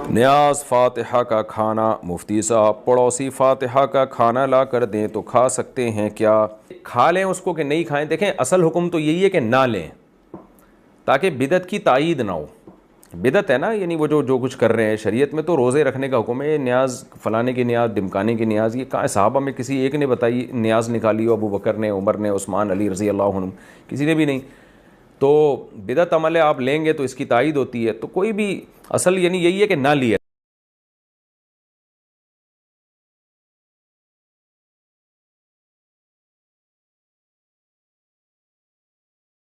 نیاز فاتحہ کا کھانا، مفتی صاحب پڑوسی فاتحہ کا کھانا لا کر دیں تو کھا سکتے ہیں کیا؟ کھا لیں اس کو کہ نہیں کھائیں؟ دیکھیں اصل حکم تو یہی ہے کہ نہ لیں تاکہ بدعت کی تائید نہ ہو۔ بدعت ہے نا، یعنی وہ جو کچھ کر رہے ہیں شریعت میں تو روزے رکھنے کا حکم ہے، نیاز فلانے کی نیاز، ڈمکانے کی نیاز، یہ کہاں صحابہ میں کسی ایک نے بتائی نیاز نکالی ہو؟ ابو بکر نے، عمر نے، عثمان، علی رضی اللہ عنہ، کسی نے بھی نہیں۔ تو بدعت عمل ہے، آپ لیں گے تو اس کی تائید ہوتی ہے، تو کوئی بھی اصل یعنی یہی ہے کہ نہ لیے۔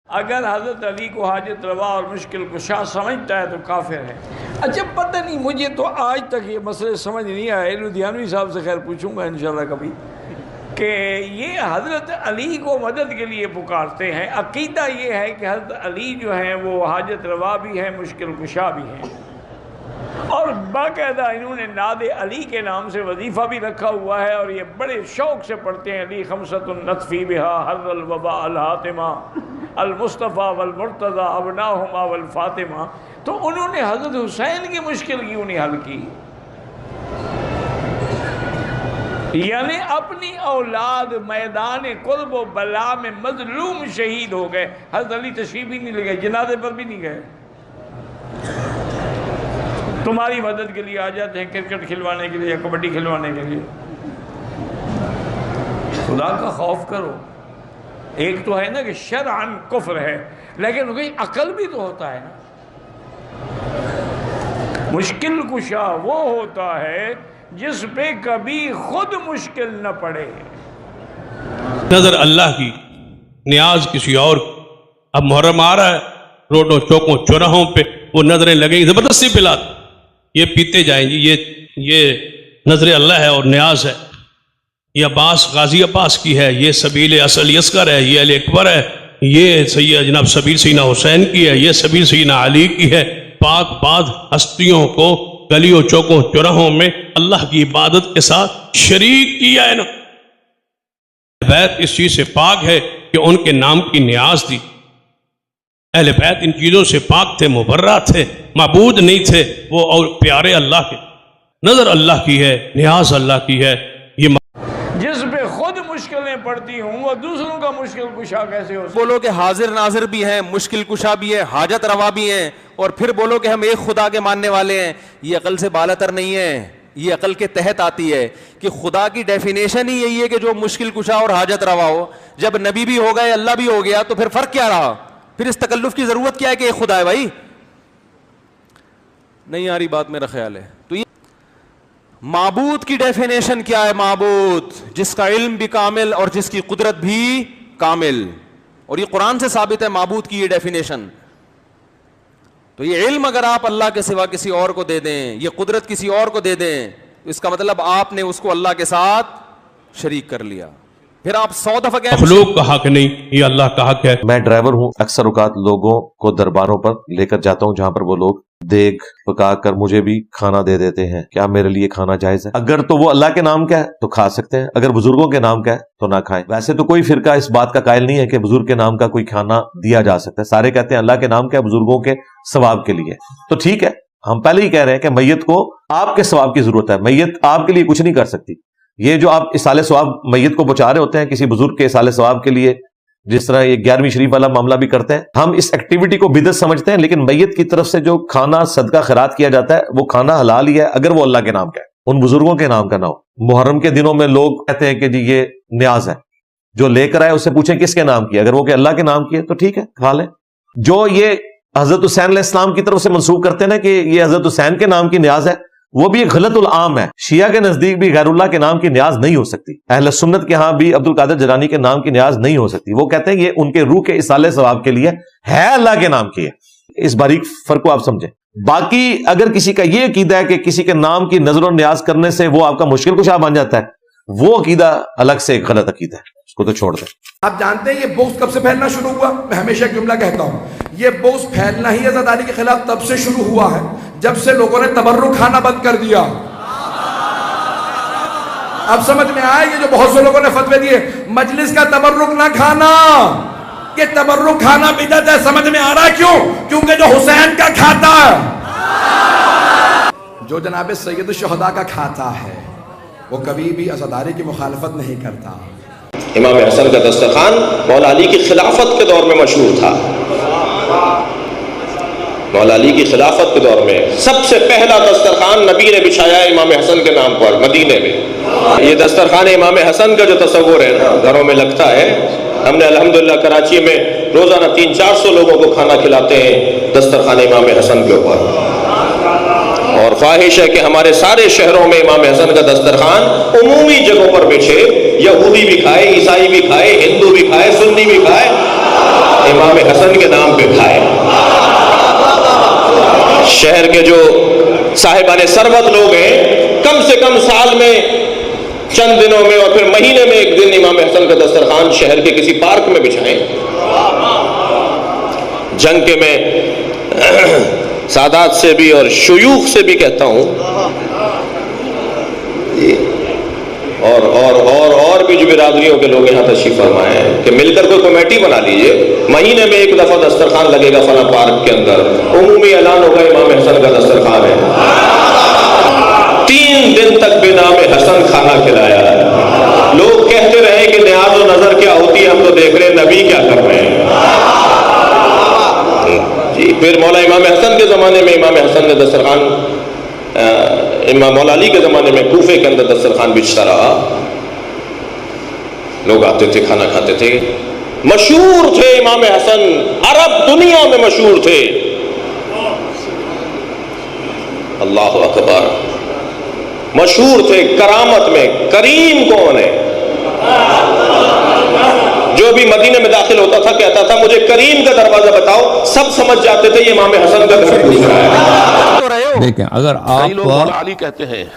اگر حضرت علی کو حاجت روا اور مشکل کشا سمجھتا ہے تو کافر ہے۔ اچھا پتہ نہیں، مجھے تو آج تک یہ مسئلے سمجھ نہیں آئے، لدھیانوی صاحب سے خیر پوچھوں گا انشاءاللہ کبھی، کہ یہ حضرت علی کو مدد کے لیے پکارتے ہیں۔ عقیدہ یہ ہے کہ حضرت علی جو ہیں وہ حاجت روا بھی ہیں، مشکل کشا بھی ہیں، اور باقاعدہ انہوں نے ناد علی کے نام سے وظیفہ بھی رکھا ہوا ہے، اور یہ بڑے شوق سے پڑھتے ہیں، علی خمسۃ نطفی بہا حر الوباء الحاتمہ المصطفیٰ والمرتضیٰ ابناہما والفاطمہ۔ تو انہوں نے حضرت حسین کی مشکل کیوں نہیں حل کی؟ یعنی اپنی اولاد میدان قرب و بلا میں مظلوم شہید ہو گئے، حضرت علی تشریف بھی نہیں لے گئے، جنازے پر بھی نہیں گئے، تمہاری مدد کے لیے آ جاتے ہیں کرکٹ کھلوانے کے لیے یا کبڈی کھلوانے کے لیے۔ خدا کا خوف کرو۔ ایک تو ہے نا کہ شرعاً کفر ہے، لیکن کوئی عقل بھی تو ہوتا ہے نا۔ مشکل کشا وہ ہوتا ہے جس پہ کبھی خود مشکل نہ پڑے۔ نظر اللہ کی، نیاز کسی اور کی۔ اب محرم آ رہا ہے، روڈوں چوکوں چوراہوں پہ وہ نظریں لگیں گی، زبردستی پلاتے یہ پیتے جائیں گی، یہ نظر اللہ ہے اور نیاز ہے، یہ عباس غازی عباس کی ہے، یہ سبیل اصل اصغر ہے، یہ علی اکبر ہے، یہ سید جناب سبیل سیدنا حسین کی ہے، یہ سبیل سیدنا علی کی ہے۔ پاک بعض ہستیوں کو گلیوں چوکوں چوراہوں میں اللہ کی عبادت کے ساتھ شریک کیا ہے نا۔ بیت اس چیز سے پاک ہے کہ ان کے نام کی نیاز دی۔ اہل بیت ان چیزوں سے پاک تھے، مبرہ تھے، معبود نہیں تھے وہ، اور پیارے اللہ کے۔ نظر اللہ کی ہے، نیاز اللہ کی ہے۔ یہ جس پہ خود مشکلیں پڑتی ہوں وہ دوسروں کا مشکل کشا کیسے ہو سکتا؟ بولو کہ حاضر ناظر بھی ہیں، مشکل کشا بھی ہے، حاجت روا بھی ہیں، اور پھر بولو کہ ہم ایک خدا کے ماننے والے ہیں۔ یہ عقل سے بالاتر نہیں ہے، یہ عقل کے تحت آتی ہے کہ خدا کی ڈیفینیشن ہی یہی ہے کہ جو مشکل کشا اور حاجت روا ہو۔ جب نبی بھی ہو گئے، اللہ بھی ہو گیا، تو پھر فرق کیا رہا؟ پھر اس تکلف کی ضرورت کیا ہے کہ ایک خدا ہے؟ بھائی نہیں آ رہی بات، میرا خیال ہے۔ تو یہ معبود کی ڈیفینیشن کیا ہے؟ معبود جس کا علم بھی کامل اور جس کی قدرت بھی کامل، اور یہ قرآن سے ثابت ہے معبود کی یہ ڈیفینیشن۔ تو یہ علم اگر آپ اللہ کے سوا کسی اور کو دے دیں، یہ قدرت کسی اور کو دے دیں، تو اس کا مطلب آپ نے اس کو اللہ کے ساتھ شریک کر لیا۔ پھر آپ 100 دفعہ کہیں مخلوق کا حق نہیں، یہ اللہ کا حق ہے۔ میں ڈرائیور ہوں، اکثر اوقات لوگوں کو درباروں پر لے کر جاتا ہوں جہاں پر وہ لوگ دیگ پکا کر مجھے بھی کھانا دے دیتے ہیں۔ کیا میرے لیے کھانا جائز ہے؟ اگر تو وہ اللہ کے نام کا ہے تو کھا سکتے ہیں، اگر بزرگوں کے نام کا ہے تو نہ کھائیں۔ ویسے تو کوئی فرقہ اس بات کا قائل نہیں ہے کہ بزرگ کے نام کا کوئی کھانا دیا جا سکتا ہے، سارے کہتے ہیں اللہ کے نام کا ہے، بزرگوں کے ثواب کے لیے۔ تو ٹھیک ہے، ہم پہلے ہی کہہ رہے ہیں کہ میت کو آپ کے ثواب کی ضرورت ہے، میت آپ کے لیے کچھ نہیں کر سکتی۔ یہ جو آپ اصالہ ثواب میت کو پہنچا رہے ہوتے ہیں کسی بزرگ کے اصالہ ثواب کے لیے، جس طرح یہ 11ویں شریف والا معاملہ بھی کرتے ہیں، ہم اس ایکٹیویٹی کو بدعت سمجھتے ہیں، لیکن میت کی طرف سے جو کھانا صدقہ خیرات کیا جاتا ہے وہ کھانا حلال ہی ہے اگر وہ اللہ کے نام کا ہے، ان بزرگوں کے نام کا نہ ہو۔ محرم کے دنوں میں لوگ کہتے ہیں کہ جی یہ نیاز ہے، جو لے کر آئے اس سے پوچھیں کس کے نام کی ہے، اگر وہ کہ اللہ کے نام کی ہے تو ٹھیک ہے کھا لیں۔ جو یہ حضرت حسین علیہ السلام کی طرف سے منسوب کرتے ہیں نا کہ یہ حضرت حسین کے نام کی نیاز ہے، وہ بھی ایک غلط العام ہے۔ شیعہ کے نزدیک بھی غیر اللہ کے نام کی نیاز نہیں ہو سکتی، اہل سنت کے ہاں بھی عبد القادر جیلانی کے نام کی نیاز نہیں ہو سکتی۔ وہ کہتے ہیں یہ ان کے روح کے اصالہ ثواب کے لیے ہے، اللہ کے نام کی ہے۔ اس باریک فرق کو آپ سمجھیں۔ باقی اگر کسی کا یہ عقیدہ ہے کہ کسی کے نام کی نظر و نیاز کرنے سے وہ آپ کا مشکل کشا بن جاتا ہے، وہ عقیدہ الگ سے ایک غلط عقیدہ ہے، اس کو تو چھوڑ دیں۔ آپ جانتے ہیں یہ بغض کب سے پھیلنا شروع ہوا؟ میں ہمیشہ ایک جملہ کہتا ہوں، یہ بغض پھیلنا ہی حضرت علی کے خلاف تب سے شروع ہوا ہے جب سے لوگوں نے تبرک کھانا بند کر دیا۔ اب سمجھ میں آئے یہ جو بہت سے لوگوں نے فتوے دیے مجلس کا تبرک نہ کھانا، یہ تبرک کھانا بدعت ہے، سمجھ میں آ رہا ہے کیوں؟ کیونکہ جو حسین کا کھاتا ہے جو جناب سید الشہداء کا کھاتا ہے وہ کبھی بھی عزاداری کی مخالفت نہیں کرتا۔ امام حسن کا دسترخوان مولا علی کی خلافت کے دور میں مشہور تھا۔ مولا علی کی خلافت کے دور میں سب سے پہلا دسترخوان نبی نے بچھایا ہے امام حسن کے نام پر مدینے میں۔ یہ دسترخوان امام حسن کا جو تصور ہے نا گھروں میں لگتا ہے، ہم نے الحمدللہ کراچی میں روزانہ 300-400 لوگوں کو کھانا کھلاتے ہیں دسترخوان امام حسن کے اوپر، اور خواہش ہے کہ ہمارے سارے شہروں میں امام حسن کا دسترخوان عمومی جگہوں پر بچھے، یہودی بھی کھائے، عیسائی بھی کھائے، ہندو بھی کھائے، سنی بھی کھائے، امام حسن کے نام پہ کھائے۔ شہر کے جو صاحبان ثروت لوگ ہیں کم سے کم سال میں چند دنوں میں اور پھر مہینے میں ایک دن امام حسن کا دسترخوان شہر کے کسی پارک میں بچھائیں۔ جنگ کے میں سادات سے بھی اور شیوخ سے بھی کہتا ہوں، اور بھی جو برادریوں کے لوگ یہاں تشریف فرمائے ہیں کہ مل کر کوئی کمیٹی بنا لیجئے، مہینے میں ایک دفعہ دسترخوان لگے گا فلاں پارک کے اندر، عمومی اعلان ہوگا امام حسن کا دسترخوان ہے، 3 دن تک بنام حسن کھانا کھلایا ہے۔ لوگ کہتے رہے کہ نیاز و نظر کیا ہوتی ہے، ہم تو دیکھ رہے ہیں نبی کیا کر رہے ہیں جی۔ پھر مولا امام حسن کے زمانے میں امام حسن نے دسترخوان، امام مولا علی کے زمانے میں کوفے کے اندر دسترخوان بچھتا رہا، لوگ آتے تھے کھانا کھاتے تھے، مشہور تھے امام حسن، عرب دنیا میں مشہور تھے۔ اللہ اکبر، مشہور تھے کرامت میں۔ کریم کون ہے؟ جو بھی مدینے میں داخل ہوتا تھا کہتا تھا مجھے کریم کا دروازہ بتاؤ، سب سمجھ جاتے تھے یہ امام حسن کا گھر پوچھ رہا ہے۔ دیکھیں اگر آپ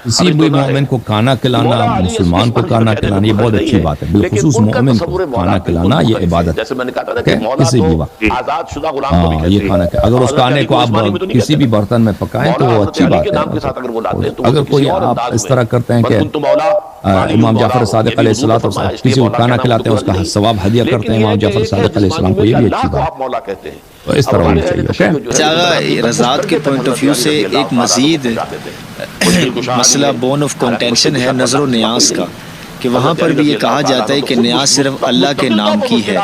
کسی بھی مومن کو کھانا کھلانا، مسلمان کو کھانا کھلانا یہ بہت اچھی بات ہے، بالخصوص مومن کو کھانا کھلانا یہ عبادت ہے کسی بھی وقت۔ ہاں یہ کھانا اگر اس کھانے کو آپ کسی بھی برتن میں پکائیں تو وہ اچھی بات ہے۔ اگر کوئی آپ اس طرح کرتے ہیں کہ امام جعفر صادق علیہ السلام کسی کو کھانا کھلاتے ہیں اس کا ثواب ہدیہ کرتے ہیں امام جعفر صادق علیہ السلام کو، یہ بھی اچھی بات ہے، تو اس طرح ہونی چاہیے۔ رضاعت کے پوائنٹ آف ویو سے ایک مزید مسئلہ بون آف کنٹینشن ہے نظر و نیاز کا، کہ وہاں پر بھی یہ کہا جاتا ہے کہ نیاز صرف اللہ کے نام کی ہے،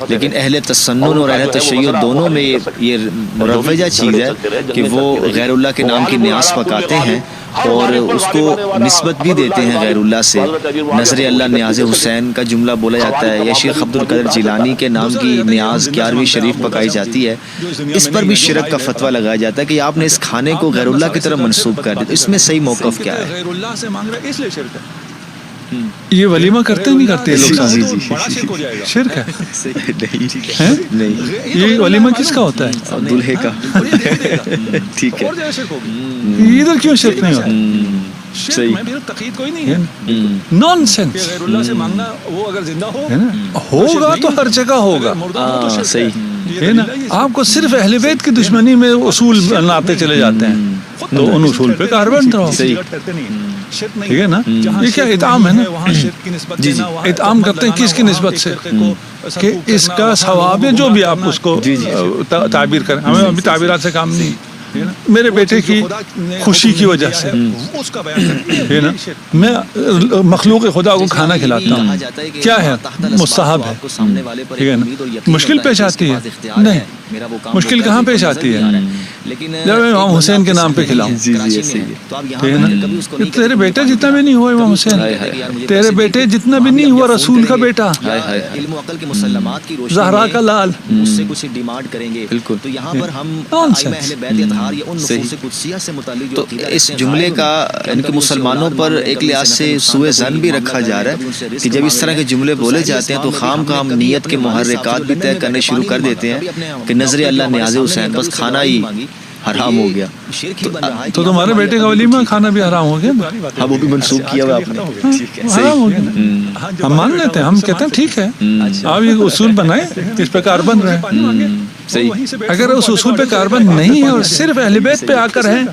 لیکن اہل تسنن اور اہل تشیع دونوں میں یہ مروجہ چیز ہے کہ وہ غیر اللہ کے نام کی نیاز پکاتے ہیں اور اس کو نسبت بھی دیتے ہیں غیر اللہ سے۔ نظر اللہ نیاز حسین کا جملہ بولا جاتا ہے، یا شیخ عبد القادر جیلانی کے نام کی نیاز 11ویں شریف پکائی جاتی ہے، اس پر بھی شرک کا فتویٰ لگایا جاتا ہے کہ آپ نے اس کھانے کو غیر اللہ کی طرف منسوب کر دیا۔ اس میں صحیح موقف کیا ہے؟ غیر اللہ سے مانگ رہا ہے اس لیے شرک ہے۔ یہ ولیمہ کرتے نہیں کرتے لوگ، شرک ہے نہیں۔ یہ ولیمہ کس کا ہوتا ہے؟ دلہے کا۔ ٹھیک ہے، ادھر کیوں شرک نہیں ہوتا؟ صحیح، تقید کوئی نہیں ہے، نان سینس۔ غیر اللہ سے مانگنا وہ اگر زندہ ہوگا تو ہر جگہ ہوگا، صحیح ہے نا۔ آپ کو صرف اہل بیت کی دشمنی میں اصول بناتے چلے جاتے ہیں، تو ان اصول پہ کاربن رہو، ٹھیک ہے نا۔ یہ کیا اطعام ہے نا، جی جی اطعام کرتے ہیں کس کی نسبت سے کہ اس کا ثواب ہے، جو بھی آپ اس کو تعبیر کریں، ہمیں ابھی تعبیرات سے کام نہیں۔ میرے بیٹے کی خوشی کی وجہ سے ہے نا میں مخلوق خدا کو کھانا کھلاتا ہوں، کیا ہے؟ مستحب ہے، ٹھیک ہے نا۔ مشکل پیش آتی ہے؟ نہیں، مشکل کہاں پیش آتی ہے؟ جب امام حسین کے نام پہ کھلاؤں، ٹھیک ہے نا۔ تیرے بیٹے جتنا بھی نہیں ہوا امام حسین، تیرے بیٹے جتنا بھی نہیں ہوا رسول کا بیٹا، زہرا کا لال، اس سے کچھ ڈیمانڈ کریں گے، بالکل۔ تو یہاں پر ہم تو اس جملے کا ان کے مسلمانوں پر ایک لحاظ سے سوء ظن بھی رکھا جا رہا ہے کہ جب اس طرح کے جملے بولے جاتے ہیں تو خام خام نیت کے محرکات بھی طے کرنے شروع کر دیتے ہیں کہ نظر اللہ نیاز حسین، بس کھانا ہی حرام ہو گیا۔ تو تمہارے بیٹے کا ولیمہ کھانا بھی حرام ہو گیا، ہاں وہ بھی منسوخ کیا ہوا آپ نے، حرام ہو گیا۔ ہم مان لیتے ہیں، ہم کہتے ہیں ٹھیک ہے، آپ یہ اصول بنائیں، اس پہ کاربن رہے۔ اگر اس اصول پہ کاربن نہیں ہے اور صرف اہل بیت پہ آ کر ہیں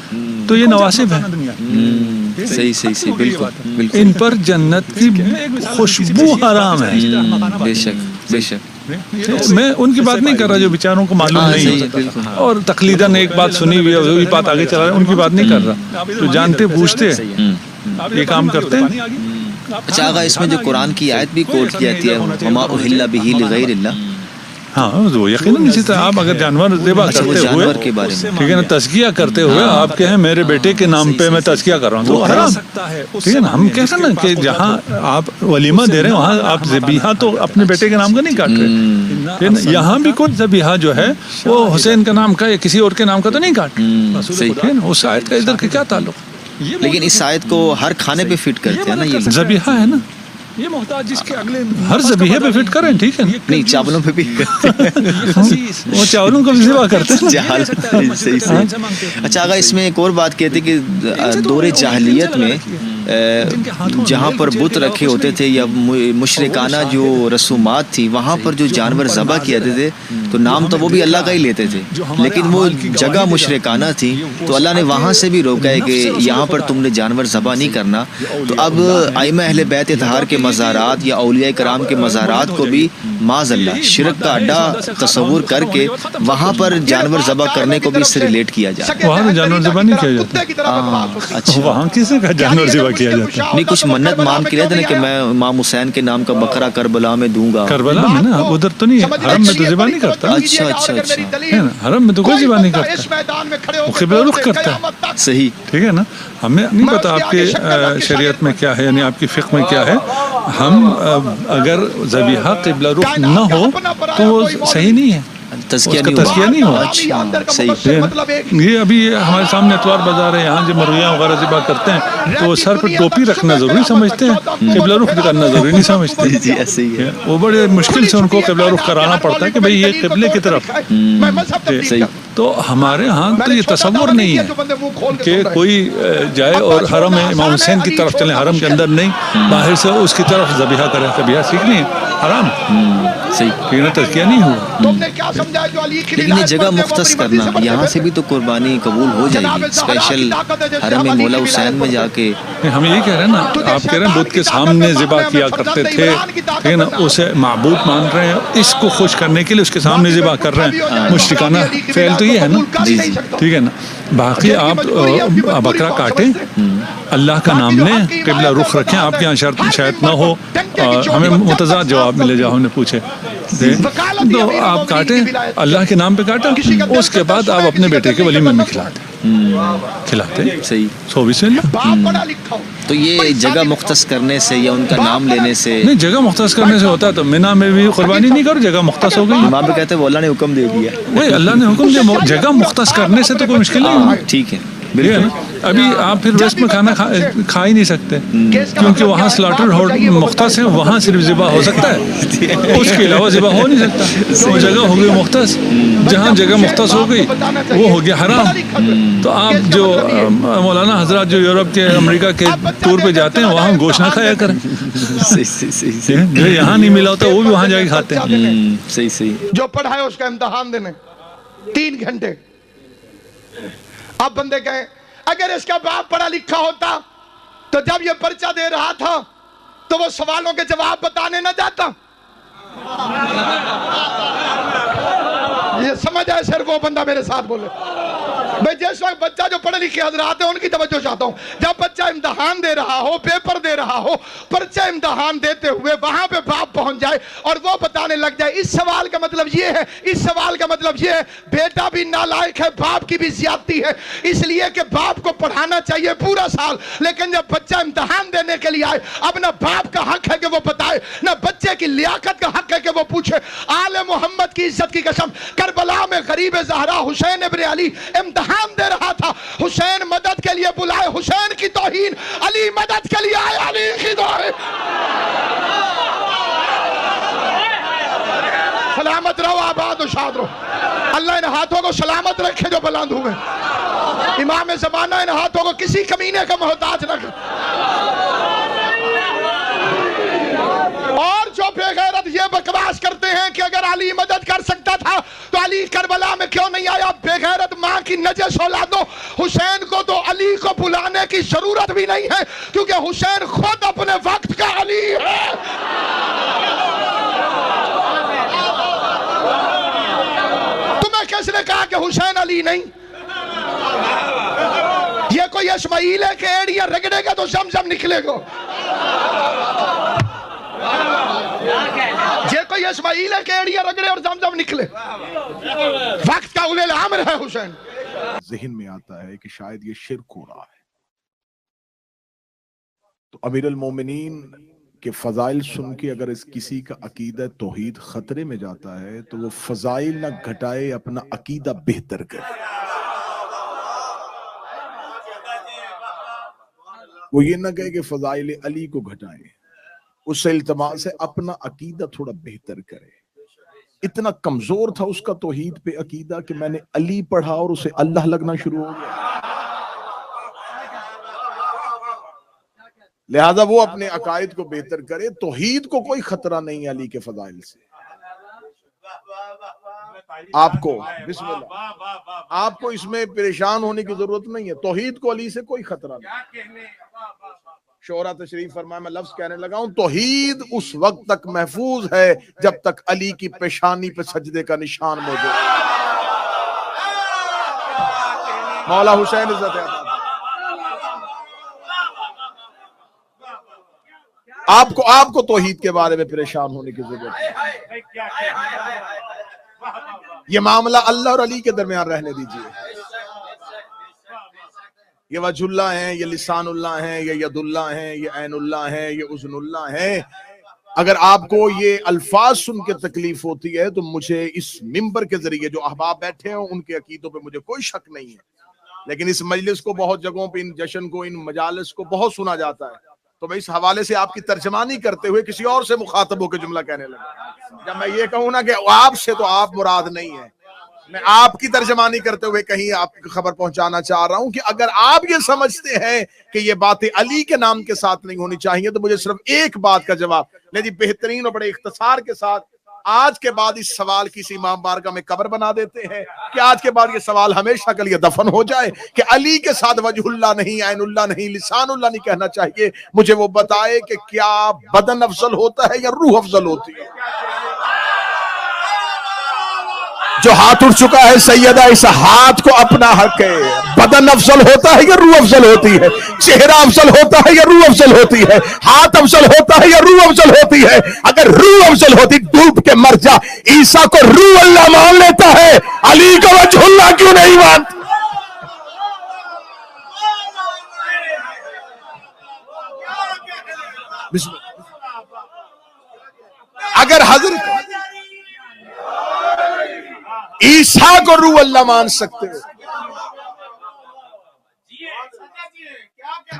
تو یہ نواسب ہے، صحیح صحیح صحیح، بالکل۔ ان پر جنت کی خوشبو حرام ہے، بے شک بے شک۔ میں ان کی بات نہیں کر رہا جو بیچاروں کو معلوم نہیں ہے اور تقلیداً ایک بات سنی ہوئی ہے وہی بات آگے چلا رہا ہے، ان کی بات نہیں کر رہا، تو جانتے بوجھتے یہ کام کرتے ہیں۔ اچھا آقا، اس میں جو قرآن کی آیت بھی کوٹ کی جاتی ہے وما اہل بہ لغیر اللہ، ہاں وہ یقیناً اسی طرح آپ اگر جانور ذبح کرتے ہوئے ٹھیک ہے نا تزکیہ کرتے ہوئے آپ کہیں میرے بیٹے کے نام پہ میں تزکیہ کر رہا ہوں تو حرام، ٹھیک ہے نا۔ ہم کہتے ہیں نا کہ جہاں آپ ولیمہ دے رہے ہیں وہاں آپ ذبیحہ تو اپنے بیٹے کے نام کا نہیں کاٹ رہے، یہاں بھی کوئی ذبیحہ جو ہے وہ حسین کا نام کا یا کسی اور کے نام کا تو نہیں کاٹ رہے، اس آیت کا ادھر کیا تعلق؟ لیکن اس آیت کو ہر کھانے پہ فٹ کرتے ہیں نا، یہ ذبیحہ ہے نا، یہ محتاج جس کے اگلے ہر ذبیحے پہ فٹ کریں، ٹھیک ہے نہیں چاولوں پہ بھی وہ چاولوں کو بھی ذبح کرتے ہیں۔ اچھا آقا، اس میں ایک اور بات کہتے کہ دور جاہلیت میں جہاں پر بت رکھے ہوتے تھے یا مشرکانہ جو رسومات تھی وہاں پر جو جانور ذبح کیے جاتے تھے تو نام تو وہ بھی اللہ کا ہی لیتے تھے، لیکن وہ جگہ مشرکانہ تھی تو اللہ نے وہاں سے بھی روکا ہے کہ یہاں پر تم نے جانور ذبح نہیں کرنا۔ تو اب ائمہ اہل بیت اطہار کے مزارات یا اولیاء کرام کے مزارات کو بھی معاذ اللہ شرک کا اڈا تصور کر کے وہاں پر جانور ذبح کرنے کو بھی اس سے ریلیٹ کیا جاتا ہے۔ وہاں جانور ذبح نہیں کیا جاتا، اچھا وہاں کسی کا جانور ذبح کیا جاتا ہے؟ نہیں کچھ منت مان کے لیتے نا کہ میں امام حسین کے نام کا بکرا کربلا میں دوں گا، کربلا میں نا، ادھر تو نہیں، حرم میں تو ذبح نہیں کرتا۔ اچھا اچھا اچھا، حرم میں تو کوئی ذبح نہیں کرتا، وہ قبلہ رخ کرتا ہے، صحیح، ٹھیک ہے نا۔ ہمیں نہیں پتا آپ کے شریعت میں کیا ہے، یعنی آپ کی فقہ میں کیا ہے۔ ہم اگر ذبیحہ قبلہ رخ نہ ہو تو وہ صحیح نہیں ہے، تزکیہ نہیں ہوا۔ صحیح، یہ ابھی ہمارے سامنے اتوار بازار ہے، یہاں جو مرغیاں وغیرہ ذبح کرتے ہیں تو وہ سر پہ ٹوپی رکھنا ضروری سمجھتے ہیں، قبلہ رخ کرنا ضروری نہیں سمجھتے، جی ایسے ہی ہے، وہ بڑے مشکل سے ان کو قبلہ رخ کرانا پڑتا ہے کہ بھئی یہ قبلے کی طرف۔ صحیح، تو ہمارے ہاں تو یہ تصور نہیں ہے کہ کوئی جائے اور حرم امام حسین کی طرف چلے، حرم کے اندر نہیں، باہر سے اس کی طرف ذبیحہ کرے، ذبیحہ سیکھنی ہے حرام، صحیح، تزکیہ نہیں ہوا۔ لیکن یہ جگہ مختص کرنا یہاں سے بھی تو قربانی قبول ہو جائے گی، اسپیشل حرم مولا حسین میں جا کے۔ ہم یہی کہہ رہے ہیں نا، آپ کہہ رہے ہیں بدھ کے سامنے ذبح کیا کرتے تھے، ٹھیک ہے نا، اسے معبود مان رہے ہیں، اس کو خوش کرنے کے لیے اس کے سامنے ذبح کر رہے ہیں، مشرکانہ فعل تو یہ ہے نا، ٹھیک ہے نا۔ باقی آپ بکرا کاٹیں، اللہ کا نام لیں، قبلہ رخ رکھیں، آپ کے یہاں شرط شاید نہ ہو، ہمیں متضاد جواب ملے جا، ہم نے پوچھے تو آپ کاٹیں، اللہ کے نام پہ کاٹا، اس کے بعد آپ اپنے بیٹے کے ولیمے میں کھلاتے، صحیح، سو بسم اللہ۔ تو یہ جگہ مختص کرنے سے یا ان کا نام لینے سے نہیں، جگہ مختص کرنے سے ہوتا ہے تو مینا میں بھی قربانی نہیں کرو، جگہ مختص ہو گئی، امام بھی کہتے ہیں وہ اللہ نے حکم دے دیا، وہی اللہ نے حکم دیا، جگہ مختص کرنے سے تو کوئی مشکل نہیں ہے، ٹھیک ہے۔ ابھی آپ پھر ویسٹ میں کھانا کھا ہی نہیں سکتے کیونکہ وہاں سلاٹر مختص ہے، وہاں صرف ذبح ہو سکتا ہے، اس کے علاوہ ذبح ہو نہیں سکتا، وہ جگہ ہو گئی مختص، جہاں جگہ مختص ہو گئی وہ ہو گیا حرام۔ تو آپ جو مولانا حضرات جو یورپ کے امریکہ کے ٹور پہ جاتے ہیں وہاں گوشت نہ کھایا کریں، جو یہاں نہیں ملا ہوتا وہ بھی وہاں جا کے کھاتے ہیں۔ صحیح صحیح، جو پڑھا ہے اس کا امتحان دینے 3 گھنٹے، اب بندے کہیں اگر اس کا باپ پڑھا لکھا ہوتا تو جب یہ پرچہ دے رہا تھا تو وہ سوالوں کے جواب بتانے نہ جاتا۔ یہ سمجھ آئے، صرف وہ بندہ میرے ساتھ بولے۔ میں جس وقت بچہ جو پڑھے لکھے حضرات ہیں ان کی توجہ چاہتا ہوں، جب بچہ امتحان دے رہا ہو، پیپر دے رہا ہو، پرچہ امتحان دیتے ہوئے وہاں پہ باپ پہنچ جائے اور وہ بتانے لگ جائے اس سوال کا مطلب یہ ہے، اس سوال کا مطلب یہ ہے، بیٹا بھی نالائق ہے، باپ کی بھی زیادتی ہے، اس لیے کہ باپ کو پڑھانا چاہیے پورا سال، لیکن جب بچہ امتحان دینے کے لیے آئے اب نہ باپ کا حق ہے کہ وہ بتائے، نہ بچے کی لیاقت کا حق ہے کہ وہ پوچھے۔ آل محمد کی عزت کی قسم، کربلا میں غریب زہرا حسین ابن علی امتحان دے رہا تھا، حسین مدد کے لیے بلائے، حسین کی توہین، علی مدد کے لیے آئے، علی کی دعائیں۔ سلامت رہو، آباد و شاد رہو، اللہ ان ہاتھوں کو سلامت رکھے جو بلند ہوئے، امام زمانہ ان ہاتھوں کو کسی کمینے کا محتاج نہ کرے۔ اور جو بے غیرت یہ بکواس کرتے ہیں کہ اگر علی مدد کر سکتا تھا تو علی کربلا میں کیوں نہیں آیا، بے غیرت ماں کی نجس اولادوں، حسین کو تو علی کو بلانے کی ضرورت بھی نہیں ہے کیونکہ حسین خود اپنے وقت کا علی ہے۔ کہ حسین علی نہیں. یہ کوئی اسماعیل ہے کہ ایڑیاں رگڑے گا تو زمزم نکلے گا. یہ کوئی اسماعیل ہے کہ ایڑیاں رگڑے اور زمزم نکلے. وقت کا اولل امر ہے حسین. ذہن میں آتا ہے کہ شاید یہ شرک ہو رہا ہے، تو امیر المومنین کے فضائل سن کے اگر اس کسی کا عقیدہ توحید خطرے میں جاتا ہے تو وہ فضائل نہ گھٹائے، اپنا عقیدہ بہتر کرے. وہ یہ نہ کہے کہ فضائل علی کو گھٹائیں، اس سے التماس ہے اپنا عقیدہ تھوڑا بہتر کرے. اتنا کمزور تھا اس کا توحید پہ عقیدہ کہ میں نے علی پڑھا اور اسے اللہ لگنا شروع ہو گیا. لہذا وہ اپنے عقائد کو بہتر کرے. توحید کو کوئی خطرہ نہیں ہے علی کے فضائل سے. آپ کو بسم اللہ، آپ کو اس میں پریشان ہونے کی ضرورت نہیں ہے. توحید کو علی سے کوئی خطرہ نہیں. شعرا تشریف فرمایا، میں لفظ کہنے لگا ہوں، توحید اس وقت تک محفوظ ہے جب تک علی کی پیشانی پہ سجدے کا نشان موجود ہے. مولا حسین عزت ہے. آپ کو توحید کے بارے میں پریشان ہونے کی ضرورت ہے. یہ معاملہ اللہ اور علی کے درمیان رہنے دیجئے. یہ وجہ اللہ ہیں، یہ لسان اللہ ہیں، یہ ید اللہ ہیں، یہ عین اللہ ہیں، یہ اذن اللہ ہیں. اگر آپ کو یہ الفاظ سن کے تکلیف ہوتی ہے تو مجھے اس منبر کے ذریعے جو احباب بیٹھے ہیں ان کے عقیدوں پہ مجھے کوئی شک نہیں ہے، لیکن اس مجلس کو بہت جگہوں پہ، ان جشن کو، ان مجالس کو بہت سنا جاتا ہے، تو میں اس حوالے سے آپ کی ترجمانی کرتے ہوئے کسی اور سے مخاطب ہو کے جملہ کہنے لگا. جب میں یہ کہوں نا کہ آپ سے، تو آپ مراد نہیں ہے. میں آپ کی ترجمانی کرتے ہوئے کہیں آپ کی خبر پہنچانا چاہ رہا ہوں کہ اگر آپ یہ سمجھتے ہیں کہ یہ باتیں علی کے نام کے ساتھ نہیں ہونی چاہیے تو مجھے صرف ایک بات کا جواب لے جی، بہترین اور بڑے اختصار کے ساتھ آج کے بعد اس سوال کی امام بارگاہ میں قبر بنا دیتے ہیں کہ آج کے بعد یہ سوال ہمیشہ کے لیے دفن ہو جائے کہ علی کے ساتھ وجہ اللہ نہیں، عین اللہ نہیں، لسان اللہ نہیں کہنا چاہیے. مجھے وہ بتائے کہ کیا بدن افضل ہوتا ہے یا روح افضل ہوتی ہے؟ جو ہاتھ اٹھ چکا ہے سیدہ، اس ہاتھ کو اپنا حق ہے. بدن افضل ہوتا ہے یا روح افضل ہوتی ہے؟ چہرہ افضل ہوتا ہے یا روح افضل ہوتی ہے؟ ہاتھ افضل ہوتا ہے یا روح افضل ہوتی ہے؟ اگر روح افضل ہوتی ڈوب کے مر جا. عیسیٰ کو روح اللہ مان لیتا ہے، علی کو وجہ اللہ کیوں نہیں مانتا؟ اگر حضرت عیسیٰ کو روح اللہ مان سکتے ہو،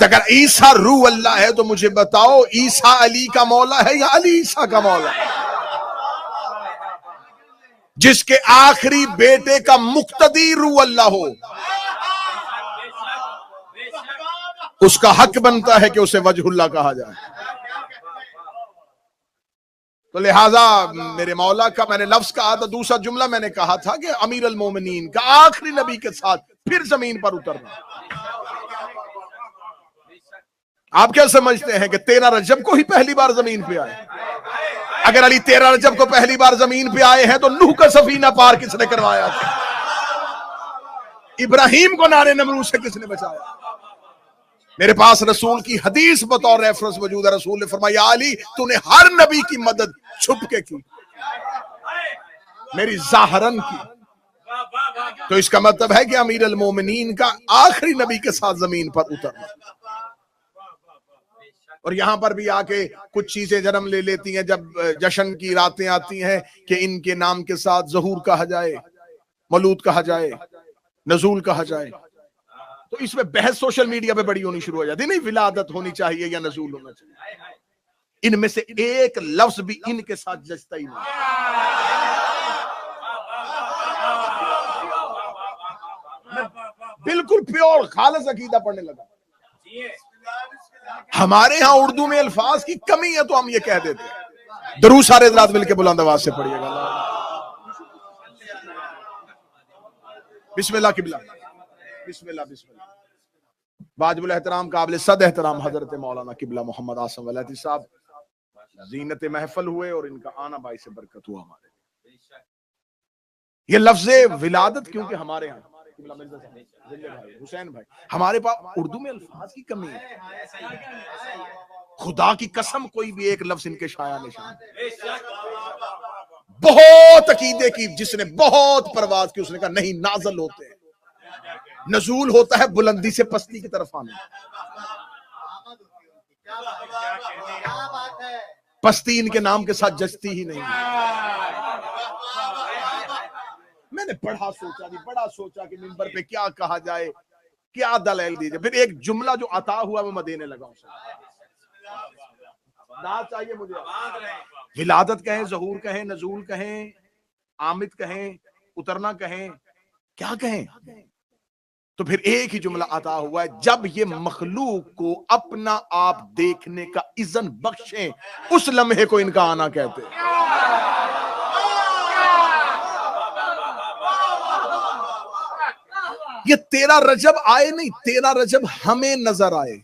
اگر عیسیٰ روح اللہ ہے تو مجھے بتاؤ عیسیٰ علی کا مولا ہے یا علی عیسیٰ کا مولا ہے؟ جس کے آخری بیٹے کا مقتدی روح اللہ ہو، اس کا حق بنتا ہے کہ اسے وجہ اللہ کہا جائے. تو لہٰذا میرے مولا کا میں نے لفظ کہا تھا، دوسرا جملہ میں نے کہا تھا کہ امیر المومنین کا آخری نبی کے ساتھ پھر زمین پر اترنا. آپ کیا سمجھتے ہیں کہ 13 رجب کو ہی پہلی بار زمین پہ آئے؟ اگر علی 13 رجب کو پہلی بار زمین پہ آئے ہیں تو نوح کا سفینہ پار کس نے کروایا تھا؟ ابراہیم کو نار نمرود سے کس نے بچایا؟ میرے پاس رسول کی حدیث بطور ریفرنس موجود ہے. رسول نے فرمایا، یا علی تو نے ہر نبی کی مدد چھپ کے کی، میری ظاہراً کی. تو اس کا مطلب ہے کہ امیر المومنین کا آخری نبی کے ساتھ زمین پر اترنا. اور یہاں پر بھی آ کے کچھ چیزیں جنم لے لیتی ہیں جب جشن کی راتیں آتی ہیں کہ ان کے نام کے ساتھ ظہور کہا جائے، مولود کہا جائے، نزول کہا جائے. تو اس میں بحث سوشل میڈیا پہ بڑی ہونی شروع ہو جاتی، نہیں ولادت ہونی چاہیے یا نزول ہونا چاہیے. ان میں سے ایک لفظ بھی ان کے ساتھ جچتا ہی نہیں. بالکل پیور خالص عقیدہ پڑھنے لگا. ہمارے ہاں اردو میں الفاظ کی کمی ہے تو ہم یہ کہہ دیتے ہیں. درود سارے حضرات مل کے بلند آواز سے پڑھیے گا. بسم اللہ قبلہ، بسم اللہ بسم اللہ. واجب الاحترام قابل صد احترام حضرت مولانا قبلہ محمد عاصم ولایتی صاحب زینت محفل ہوئے اور ان کا آنا باعث برکت ہوا ہمارے. یہ لفظ ولادت کیونکہ ہمارے ہاں حسین بھائی ہمارے پاس اردو میں الفاظ کی کمی ہے. خدا کی قسم کوئی بھی ایک لفظ ان کے شایا نشان بہت عقیدے کی جس نے بہت پرواز کی اس نے کہا نہیں نازل ہوتے ہیں. نزول ہوتا ہے بلندی سے پستی کی طرف آنا. پستی ان کے نام کے ساتھ جچتی ہی نہیں. میں نے بڑا سوچا کہ منبر پہ کیا کہا جائے, کیا دلیل دی جائے. پھر ایک جملہ جو عطا ہوا وہ میں دینے لگا نہ چاہیے مجھے. ولادت کہیں, ظہور کہیں, نزول کہیں, آمد کہیں, اترنا کہیں, کیا کہیں, تو پھر ایک ہی جملہ عطا ہوا ہے. جب یہ مخلوق کو اپنا آپ دیکھنے کا اذن بخشیں اس لمحے کو ان کا آنا کہتے ہیں. یہ 13 رجب آئے نہیں, 13 رجب ہمیں نظر آئے.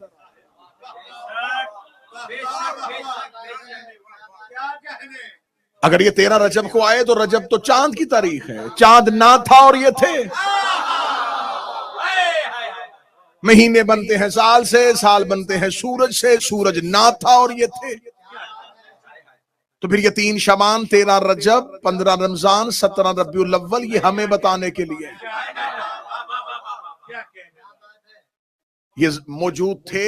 اگر یہ 13 رجب کو آئے تو رجب تو چاند کی تاریخ ہے. چاند نہ تھا اور یہ تھے. مہینے بنتے ہیں سال سے, سال بنتے ہیں سورج سے, سورج نہ تھا اور یہ تھے. تو پھر یہ 3 شعبان, 13 رجب, 15 رمضان, 17 ربیع الاول یہ ہمیں بتانے کے لیے یہ موجود تھے,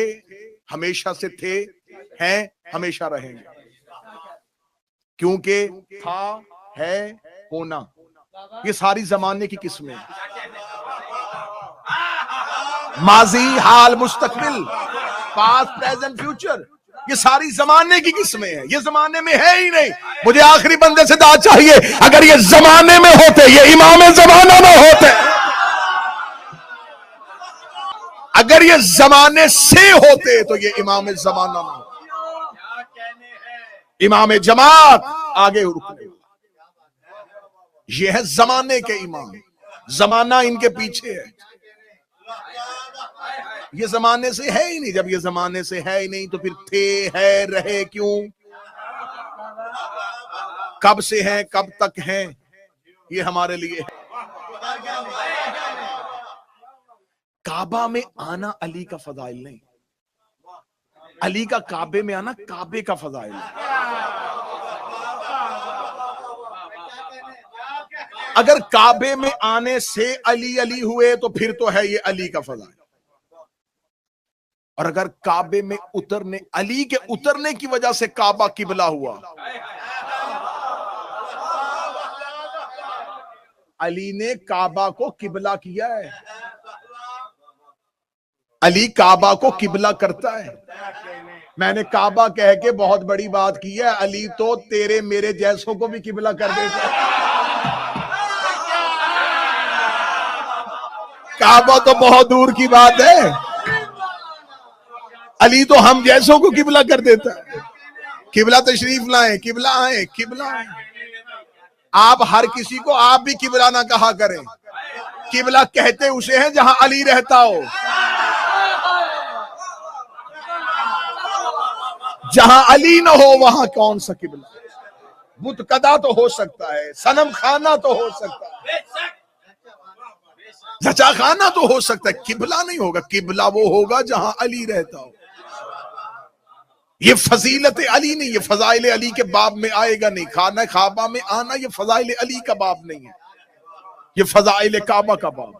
ہمیشہ سے تھے, ہیں, ہمیشہ رہیں گے. کیونکہ تھا, ہے, ہونا یہ ساری زمانے کی قسمیں, ماضی, حال, مستقبل, پاسٹ, پریزنٹ, فیوچر, یہ ساری زمانے کی قسمیں ہیں. یہ زمانے میں ہے ہی نہیں. مجھے آخری بندے سے دعا چاہیے, اگر یہ زمانے میں ہوتے, یہ امام زمانہ میں ہوتے, اگر یہ زمانے سے ہوتے تو یہ امام زمانہ میں ہوتے. امام جماعت آگے رکنے, یہ ہے زمانے کے امام. زمانہ ان کے پیچھے ہے. یہ زمانے سے ہے ہی نہیں. جب یہ زمانے سے ہے ہی نہیں تو پھر تھے, ہے, رہے کیوں؟ کب سے ہیں, کب تک ہیں, یہ ہمارے لیے ہے. کعبہ میں آنا علی کا فضائل نہیں. علی کا کعبے میں آنا کعبے کا فضائل ہے. اگر کعبے میں آنے سے علی علی ہوئے تو پھر تو ہے یہ علی کا فضائل. اور اگر کعبے میں اترنے, علی کے اترنے کی وجہ سے کعبہ قبلہ ہوا, علی نے کعبہ کو قبلہ کیا ہے. علی کعبہ کو قبلہ کرتا ہے. میں نے کعبہ کہہ کے بہت بڑی بات کی ہے, علی تو تیرے میرے جیسوں کو بھی قبلہ کر دیتا ہے. کعبہ تو بہت دور کی بات ہے, علی تو ہم جیسوں کو قبلہ کر دیتا ہے. قبلہ تشریف لائیں, قبلہ آئیں, قبلہ آئیں. آپ ہر کسی کو آپ بھی قبلہ نہ کہا کریں. قبلہ کہتے اسے ہیں جہاں علی رہتا ہو. جہاں علی نہ ہو وہاں کون سا قبلہ؟ بتکدہ تو ہو سکتا ہے, صنم خانہ تو ہو سکتا ہے, زچا خانہ تو ہو سکتا ہے, قبلہ نہیں ہوگا. قبلہ وہ ہوگا جہاں علی رہتا ہو. یہ فضیلت علی نہیں, یہ فضائل علی کے باب میں آئے گا نہیں. خانہ کعبہ میں آنا یہ فضائل علی کا باب نہیں ہے, یہ فضائل کعبہ کا باب.